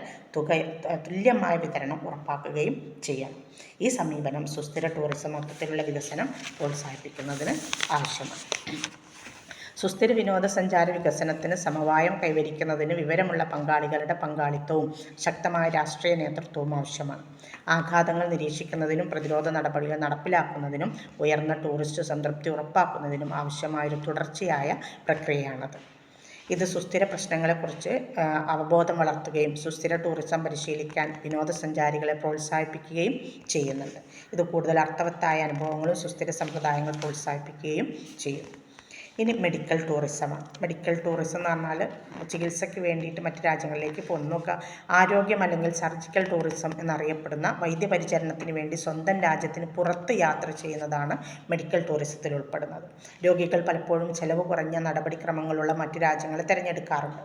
തുല്യമായ വിതരണം ഉറപ്പാക്കുകയും ചെയ്യണം. ഈ സമീപനം സുസ്ഥിര ടൂറിസം മൊത്തത്തിലുള്ള വികസനം പ്രോത്സാഹിപ്പിക്കുന്നതിന് ആവശ്യമാണ്. സുസ്ഥിര വിനോദസഞ്ചാര വികസനത്തിന് സമവായം കൈവരിക്കുന്നതിന് വിവരമുള്ള പങ്കാളികളുടെ പങ്കാളിത്തവും ശക്തമായ രാഷ്ട്രീയ നേതൃത്വവും ആവശ്യമാണ്. ആഘാതങ്ങൾ നിരീക്ഷിക്കുന്നതിനും പ്രതിരോധ നടപടികൾ നടപ്പിലാക്കുന്നതിനും ഉയർന്ന ടൂറിസ്റ്റ് സംതൃപ്തി ഉറപ്പാക്കുന്നതിനും ആവശ്യമായൊരു തുടർച്ചയായ പ്രക്രിയയാണത്. ഇത് സുസ്ഥിര പ്രശ്നങ്ങളെക്കുറിച്ച് അവബോധം വളർത്തുകയും സുസ്ഥിര ടൂറിസം പരിശീലിക്കാൻ വിനോദസഞ്ചാരികളെ പ്രോത്സാഹിപ്പിക്കുകയും ചെയ്യുന്നുണ്ട്. ഇത് കൂടുതൽ അർത്ഥവത്തായ അനുഭവങ്ങളും സുസ്ഥിര സമ്പ്രദായങ്ങൾ പ്രോത്സാഹിപ്പിക്കുകയും ചെയ്യും. ഇനി മെഡിക്കൽ ടൂറിസമാണ്. മെഡിക്കൽ ടൂറിസം എന്ന് പറഞ്ഞാൽ ചികിത്സയ്ക്ക് വേണ്ടിയിട്ട് മറ്റ് രാജ്യങ്ങളിലേക്ക് പോകുന്നു. ആരോഗ്യം അല്ലെങ്കിൽ സർജിക്കൽ ടൂറിസം എന്നറിയപ്പെടുന്ന വൈദ്യപരിചരണത്തിന് വേണ്ടി സ്വന്തം രാജ്യത്തിന് പുറത്ത് യാത്ര ചെയ്യുന്നതാണ് മെഡിക്കൽ ടൂറിസത്തിൽ ഉൾപ്പെടുന്നത്. രോഗികൾ പലപ്പോഴും ചെലവ് കുറഞ്ഞ നടപടിക്രമങ്ങളുള്ള മറ്റ് രാജ്യങ്ങളെ തിരഞ്ഞെടുക്കാറുണ്ട്.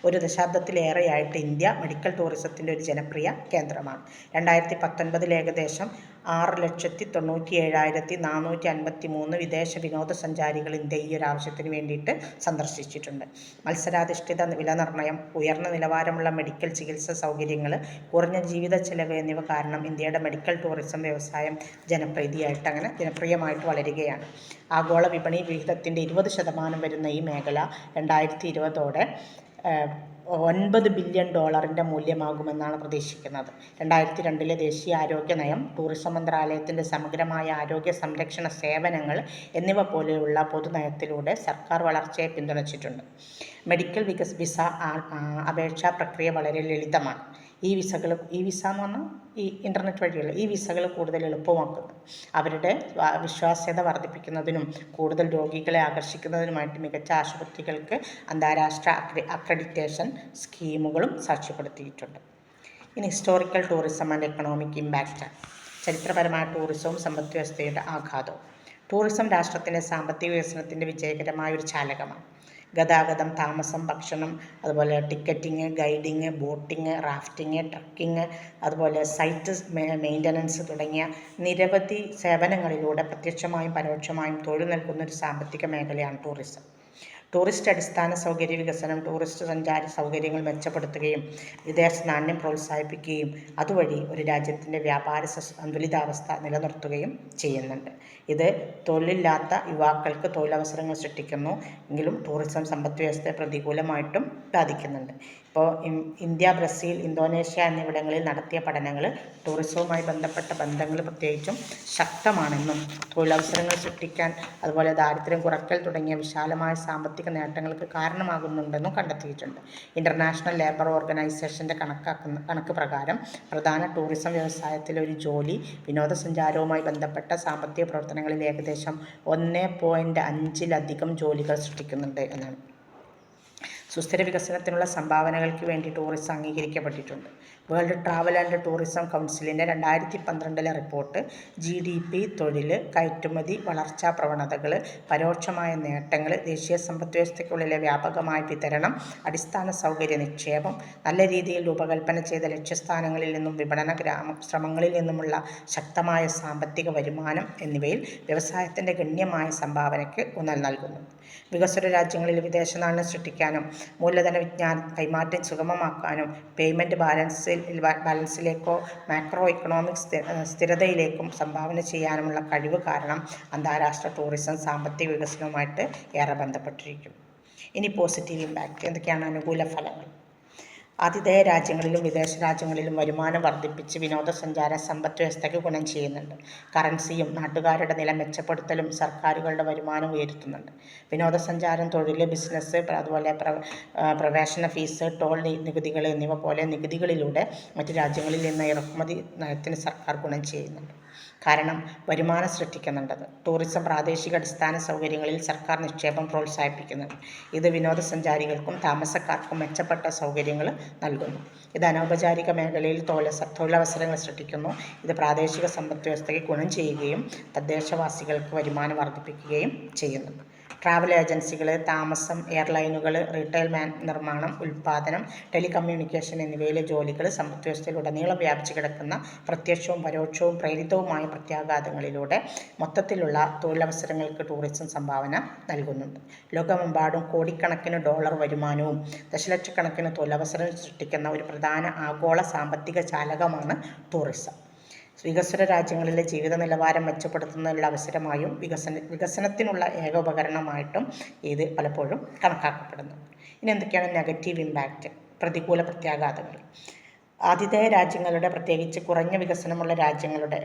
ഒരു ദശാബ്ദത്തിലേറെയായിട്ട് ഇന്ത്യ മെഡിക്കൽ ടൂറിസത്തിൻ്റെ ഒരു ജനപ്രിയ കേന്ദ്രമാണ്. 2019 ഏകദേശം 6,97,453 വിദേശ വിനോദസഞ്ചാരികൾ ഇന്ത്യ ഈ ഒരു ആവശ്യത്തിന് വേണ്ടിയിട്ട് സന്ദർശിച്ചിട്ടുണ്ട്. മത്സരാധിഷ്ഠിത വിലനിർണ്ണയം, ഉയർന്ന നിലവാരമുള്ള മെഡിക്കൽ ചികിത്സാ സൗകര്യങ്ങൾ, കുറഞ്ഞ ജീവിത ചെലവ് എന്നിവ കാരണം ഇന്ത്യയുടെ മെഡിക്കൽ ടൂറിസം വ്യവസായം ജനപ്രിയമായിട്ട് വളരുകയാണ്. ആഗോള വിപണി വിഹിതത്തിൻ്റെ 20% വരുന്ന ഈ മേഖല 2020 $9 ബില്യൺ മൂല്യമാകുമെന്നാണ് പ്രതീക്ഷിക്കുന്നത്. 2002 ദേശീയ ആരോഗ്യ നയം, ടൂറിസം മന്ത്രാലയത്തിൻ്റെ സമഗ്രമായ ആരോഗ്യ സംരക്ഷണ സേവനങ്ങൾ എന്നിവ പോലെയുള്ള പൊതുനയത്തിലൂടെ സർക്കാർ വളർച്ചയെ പിന്തുണച്ചിട്ടുണ്ട്. മെഡിക്കൽ വിസ അപേക്ഷാ പ്രക്രിയ വളരെ ലളിതമാണ്. ഈ വിസ എന്ന് പറഞ്ഞാൽ ഈ ഇൻ്റർനെറ്റ് വഴിയുള്ള ഈ വിസകൾ കൂടുതൽ എളുപ്പമാക്കുന്നു. അവരുടെ വിശ്വാസ്യത വർദ്ധിപ്പിക്കുന്നതിനും കൂടുതൽ രോഗികളെ ആകർഷിക്കുന്നതിനുമായിട്ട് മികച്ച ആശുപത്രികൾക്ക് അന്താരാഷ്ട്ര അക്രഡിറ്റേഷൻ സ്കീമുകളും സാക്ഷ്യപ്പെടുത്തിയിട്ടുണ്ട്. ഇനി historical tourism and economic impact. ചരിത്രപരമായ ടൂറിസവും സമ്പദ് വ്യവസ്ഥയുടെ ആഘാതവും. ടൂറിസം രാഷ്ട്രത്തിൻ്റെ സാമ്പത്തിക വികസനത്തിൻ്റെ വിജയകരമായ ഒരു ചാലകമാണ്. ഗതാഗതം, താമസം, ഭക്ഷണം, അതുപോലെ ticketing, guiding, boating, rafting, trekking, അതുപോലെ സൈറ്റ് മെയിൻ്റനൻസ് തുടങ്ങിയ നിരവധി സേവനങ്ങളിലൂടെ പ്രത്യക്ഷമായും പരോക്ഷമായും തൊഴിൽ നൽകുന്ന ഒരു സാമ്പത്തിക മേഖലയാണ് ടൂറിസം. ടൂറിസ്റ്റ് അടിസ്ഥാന സൗകര്യ വികസനം ടൂറിസ്റ്റ് സഞ്ചാര സൗകര്യങ്ങൾ മെച്ചപ്പെടുത്തുകയും വിദേശ നാണ്യം പ്രോത്സാഹിപ്പിക്കുകയും അതുവഴി ഒരു രാജ്യത്തിൻ്റെ വ്യാപാര സന്തുലിതാവസ്ഥ നിലനിർത്തുകയും ചെയ്യുന്നുണ്ട്. ഇത് തൊഴിലില്ലാത്ത യുവാക്കൾക്ക് തൊഴിലവസരങ്ങൾ സൃഷ്ടിക്കുന്നു എങ്കിലും ടൂറിസം സമ്പദ് വ്യവസ്ഥയെ പ്രതികൂലമായിട്ടും ബാധിക്കുന്നുണ്ട്. ഇപ്പോൾ ഇന്ത്യ, ബ്രസീൽ, ഇന്തോനേഷ്യ എന്നിവിടങ്ങളിൽ നടത്തിയ പഠനങ്ങൾ ടൂറിസവുമായി ബന്ധപ്പെട്ട ബന്ധങ്ങൾ പ്രത്യേകിച്ചും ശക്തമാണെന്നും തൊഴിലവസരങ്ങൾ സൃഷ്ടിക്കാൻ അതുപോലെ ദാരിദ്ര്യം കുറയ്ക്കൽ തുടങ്ങിയ വിശാലമായ സാമ്പത്തിക നേട്ടങ്ങൾക്ക് കാരണമാകുന്നുണ്ടെന്നും കണ്ടെത്തിയിട്ടുണ്ട്. ഇൻ്റർനാഷണൽ ലേബർ ഓർഗനൈസേഷൻ്റെ കണക്ക് പ്രകാരം പ്രധാന ടൂറിസം വ്യവസായത്തിലെ ഒരു ജോലി വിനോദസഞ്ചാരവുമായി ബന്ധപ്പെട്ട സാമ്പത്തിക പ്രവർത്തനങ്ങളിൽ ഏകദേശം 1.5-ലധികം ജോലികൾ സൃഷ്ടിക്കുന്നുണ്ട് എന്നാണ്. സുസ്ഥിര വികസനത്തിനുള്ള സംഭാവനകൾക്ക് വേണ്ടി ടൂറിസം അംഗീകരിക്കപ്പെട്ടിട്ടുണ്ട്. വേൾഡ് ട്രാവൽ ആൻഡ് ടൂറിസം കൗൺസിലിൻ്റെ 2012 റിപ്പോർട്ട് GDP, തൊഴിൽ, കയറ്റുമതി, വളർച്ചാ പ്രവണതകൾ, പരോക്ഷമായ നേട്ടങ്ങൾ, ദേശീയ സമ്പദ് വ്യവസ്ഥയ്ക്കുള്ളിലെ വ്യാപകമായ വിതരണം, അടിസ്ഥാന സൗകര്യ നിക്ഷേപം, നല്ല രീതിയിൽ രൂപകൽപ്പന ചെയ്ത ലക്ഷ്യസ്ഥാനങ്ങളിൽ നിന്നും വിപണന ശ്രമങ്ങളിൽ നിന്നുമുള്ള ശക്തമായ സാമ്പത്തിക വരുമാനം എന്നിവയിൽ വ്യവസായത്തിൻ്റെ ഗണ്യമായ സംഭാവനയ്ക്ക് ഊന്നൽ നൽകുന്നു. വികസ്വര രാജ്യങ്ങളിൽ വിദേശ നാണ്യം സൃഷ്ടിക്കാനും മൂലധന കൈമാറ്റം സുഗമമാക്കാനും പേയ്മെൻറ്റ് ബാലൻസിലേക്കോ മാക്രോ ഇക്കണോമിക് സ്ഥിരതയിലേക്കും സംഭാവന ചെയ്യാനുമുള്ള കഴിവ് കാരണം അന്താരാഷ്ട്ര ടൂറിസം സാമ്പത്തിക വികസനവുമായിട്ട് ഏറെ ബന്ധപ്പെട്ടിരിക്കുന്നു. ഇനി പോസിറ്റീവ് ഇമ്പാക്റ്റ്. എന്തൊക്കെയാണ് അനുകൂല ഫലങ്ങൾ? ആതിഥേയ രാജ്യങ്ങളിലും വിദേശ രാജ്യങ്ങളിലും വരുമാനം വർദ്ധിപ്പിച്ച് വിനോദസഞ്ചാര സമ്പദ് വ്യവസ്ഥയ്ക്ക് ഗുണം ചെയ്യുന്നുണ്ട്. കറൻസിയും നാട്ടുകാരുടെ നില മെച്ചപ്പെടുത്തലും സർക്കാരുകളുടെ വരുമാനം ഉയർത്തുന്നുണ്ട്. വിനോദസഞ്ചാരം, തൊഴിൽ, ബിസിനസ്, അതുപോലെ പ്രവേശന ഫീസ്, ടോൾ നികുതികൾ എന്നിവ പോലെ നികുതികളിലൂടെ മറ്റ് രാജ്യങ്ങളിൽ നിന്ന് ഇറക്കുമതി നയത്തിന് സർക്കാർ ഗുണം ചെയ്യുന്നുണ്ട്. കാരണം വരുമാനം സൃഷ്ടിക്കുന്നുണ്ടത്. ടൂറിസം പ്രാദേശിക അടിസ്ഥാന സൗകര്യങ്ങളിൽ സർക്കാർ നിക്ഷേപം പ്രോത്സാഹിപ്പിക്കുന്നുണ്ട്. ഇത് വിനോദസഞ്ചാരികൾക്കും താമസക്കാർക്കും മെച്ചപ്പെട്ട സൗകര്യങ്ങൾ നൽകുന്നു. ഇത് അനൗപചാരിക മേഖലയിൽ തൊഴിലവസരങ്ങൾ സൃഷ്ടിക്കുന്നു. ഇത് പ്രാദേശിക സമ്പദ് വ്യവസ്ഥയ്ക്ക് ഗുണം ചെയ്യുകയും തദ്ദേശവാസികൾക്ക് വരുമാനം വർദ്ധിപ്പിക്കുകയും ചെയ്യുന്നുണ്ട്. ട്രാവൽ ഏജൻസികൾ, താമസം, എയർലൈനുകൾ, റീറ്റെയിൽ നിർമ്മാണം, ഉൽപ്പാദനം, ടെലികമ്മ്യൂണിക്കേഷൻ എന്നിവയിലെ ജോലികൾ സമ്പദ് വ്യവസ്ഥയിലുടനീളം വ്യാപിച്ചു കിടക്കുന്ന പ്രത്യക്ഷവും പരോക്ഷവും പ്രേരിതവുമായ പ്രത്യാഘാതങ്ങളിലൂടെ മൊത്തത്തിലുള്ള തൊഴിലവസരങ്ങൾക്ക് ടൂറിസം സംഭാവന നൽകുന്നുണ്ട്. ലോകമെമ്പാടും കോടിക്കണക്കിന് ഡോളർ വരുമാനവും ദശലക്ഷക്കണക്കിന് തൊഴിലവസരം സൃഷ്ടിക്കുന്ന ഒരു പ്രധാന ആഗോള സാമ്പത്തിക ചാലകമാണ് ടൂറിസം. വികസ്വര രാജ്യങ്ങളിലെ ജീവിത നിലവാരം മെച്ചപ്പെടുത്തുന്നതിനുള്ള അവസരമായും വികസനത്തിനുള്ള ഏക ഉപകരണമായിട്ടും ഇത് പലപ്പോഴും കണക്കാക്കപ്പെടുന്നു. ഇനി എന്തൊക്കെയാണ് നെഗറ്റീവ് ഇമ്പാക്റ്റ്, പ്രതികൂല പ്രത്യാഘാതങ്ങൾ? ആതിഥേയ രാജ്യങ്ങളുടെ, പ്രത്യേകിച്ച് കുറഞ്ഞ വികസനമുള്ള രാജ്യങ്ങളുടെ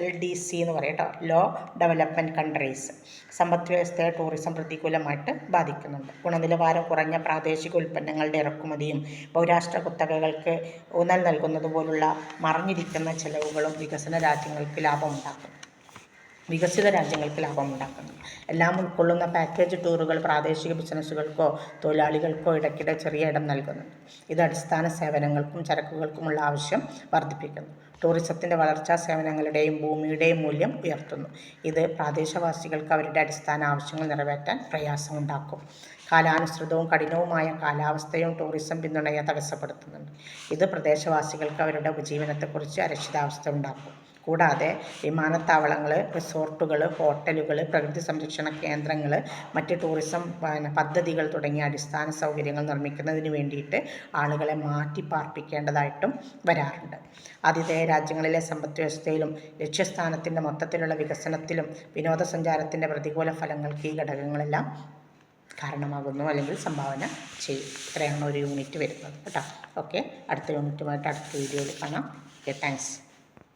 LDC എന്ന് പറയട്ടോ, ലോ ഡെവലപ്മെൻറ്റ് കൺട്രീസ് സമ്പദ് വ്യവസ്ഥയെ ടൂറിസം പ്രതികൂലമായിട്ട് ബാധിക്കുന്നുണ്ട്. ഗുണനിലവാരം കുറഞ്ഞ പ്രാദേശിക ഉൽപ്പന്നങ്ങളുടെ ഇറക്കുമതിയും ബഹുരാഷ്ട്ര കുത്തകകൾക്ക് ഊന്നൽ നൽകുന്നതുപോലുള്ള മറഞ്ഞിരിക്കുന്ന ചെലവുകളും വികസിത രാജ്യങ്ങൾക്ക് ലാഭമുണ്ടാക്കുന്നു. എല്ലാം ഉൾക്കൊള്ളുന്ന പാക്കേജ് ടൂറുകൾ പ്രാദേശിക ബിസിനസ്സുകൾക്കോ തൊഴിലാളികൾക്കോ ഇടയ്ക്കിടെ ചെറിയ ഇടം നൽകുന്നുണ്ട്. ഇത് അടിസ്ഥാന സേവനങ്ങൾക്കും ചരക്കുകൾക്കുമുള്ള ആവശ്യം വർദ്ധിപ്പിക്കുന്നു. ടൂറിസത്തിൻ്റെ വളർച്ചാ സേവനങ്ങളുടെയും ഭൂമിയുടെയും മൂല്യം ഉയർത്തുന്നു. ഇത് പ്രാദേശവാസികൾക്ക് അവരുടെ അടിസ്ഥാന ആവശ്യങ്ങൾ നിറവേറ്റാൻ പ്രയാസമുണ്ടാക്കും. കാലാനുസൃതവും കഠിനവുമായ കാലാവസ്ഥയും ടൂറിസം പിന്തുണയെ തടസ്സപ്പെടുത്തുന്നുണ്ട്. ഇത് പ്രദേശവാസികൾക്ക് അവരുടെ ഉപജീവനത്തെക്കുറിച്ച് അരക്ഷിതാവസ്ഥ ഉണ്ടാക്കും. കൂടാതെ വിമാനത്താവളങ്ങൾ, റിസോർട്ടുകൾ, ഹോട്ടലുകൾ, പ്രകൃതി സംരക്ഷണ കേന്ദ്രങ്ങൾ, മറ്റ് ടൂറിസം പദ്ധതികൾ തുടങ്ങിയ അടിസ്ഥാന സൗകര്യങ്ങൾ നിർമ്മിക്കുന്നതിന് വേണ്ടിയിട്ട് ആളുകളെ മാറ്റി പാർപ്പിക്കേണ്ടതായിട്ടും വരാറുണ്ട്. ആതിഥേയ രാജ്യങ്ങളിലെ സമ്പദ് വ്യവസ്ഥയിലും ലക്ഷ്യസ്ഥാനത്തിൻ്റെ മൊത്തത്തിലുള്ള വികസനത്തിലും വിനോദസഞ്ചാരത്തിൻ്റെ പ്രതികൂല ഫലങ്ങൾക്ക് ഈ ഘടകങ്ങളെല്ലാം കാരണമാകുന്നു അല്ലെങ്കിൽ സംഭാവന ചെയ്യും. ഇത്രയാണ് ഒരു യൂണിറ്റ് വരുന്നത് കേട്ടോ. ഓക്കെ, അടുത്ത യൂണിറ്റുമായിട്ട് അടുത്ത വീഡിയോയിൽ കാണാം. Okay, thanks.